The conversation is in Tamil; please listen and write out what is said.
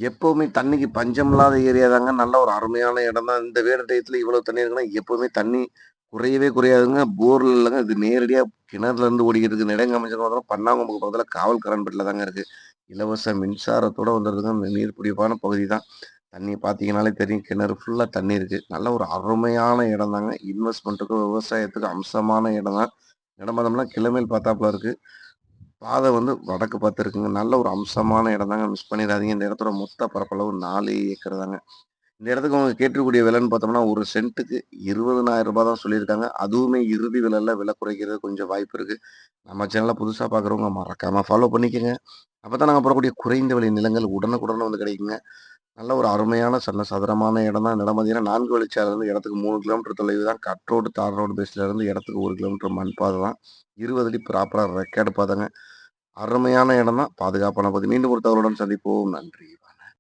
எப்பவுமே தண்ணிக்கு பஞ்சம் இல்லாத ஏரியா தாங்க. நல்ல ஒரு அருமையான இடம் தான். இந்த வேட டயத்துல இவ்வளோ தண்ணி இருக்குன்னா, எப்பவுமே தண்ணி குறையவே குறையாதுங்க. போர்ல இல்லங்க. இது நேரடியா கிணறுலருந்து ஓடிக்கிட்டு இருக்கு. நெடுங்காமிச்சம் பக்கத்துல பண்ணாங்கமுக்கு பக்கத்துல காவல்காரன்பேட்ல தாங்க இருக்கு. இலவச மின்சாரத்தோட வந்துருதுங்க. இந்த நீர் பிடிப்பான பகுதி தான். தண்ணி பார்த்தீங்கனாலே தெரியும். கிணறு ஃபுல்லா தண்ணி இருக்கு. நல்ல ஒரு அருமையான இடம் தாங்க. இன்வெஸ்ட்மென்ட்டுக்கும், விவசாயத்துக்கும் அம்சமான இடம் தான். இடம் பார்த்தோம்னா கிழமேல் பார்த்தாப்புல இருக்கு. பாதை வந்து வடக்கு பார்த்து இருக்குங்க. நல்ல ஒரு அம்சமான இடம் தாங்க. மிஸ் பண்ணிறாதீங்க. இந்த இடத்தோட மொத்த பரப்பளவு 4 ஏக்கர் தாங்க. இந்த இடத்துக்கு அவங்க கேட்கக்கூடிய விலைன்னு பார்த்தோம்னா, ஒரு சென்ட்டுக்கு ரூ. 20,000 தான் சொல்லியிருக்காங்க. அதுவுமே இறுதி விலைல விலை குறைக்கிறது கொஞ்சம் வாய்ப்பு இருக்கு. நம்ம சேனல புதுசா பார்க்குறவங்க மறக்காம ஃபாலோ பண்ணிக்கங்க. அப்பதான் நாங்க போடக்கூடிய குறைந்த விலை நிலங்கள் உடனுக்குடன் வந்து கிடைக்குங்க. நல்ல ஒரு அருமையான சதுரமான இடம் தான். இந்த இடம் பார்த்தீங்கன்னா, 4 வழிச்சாலையிலருந்து இடத்துக்கு 3 கிலோமீட்டர் தொலைவு தான். கட் ரோடு, தார் ரோடு பேஸ்ல இருந்து இடத்துக்கு 1 கிலோமீட்டர் மண் பாதை தான். 20 அடி ப்ராப்பரா ரெக்கார்டு பாதைங்க. அருமையான இடம் தான். பாதுகாப்பான பகுதி. மீண்டும் ஒரு தகவலுடன் சந்திப்போம். நன்றி.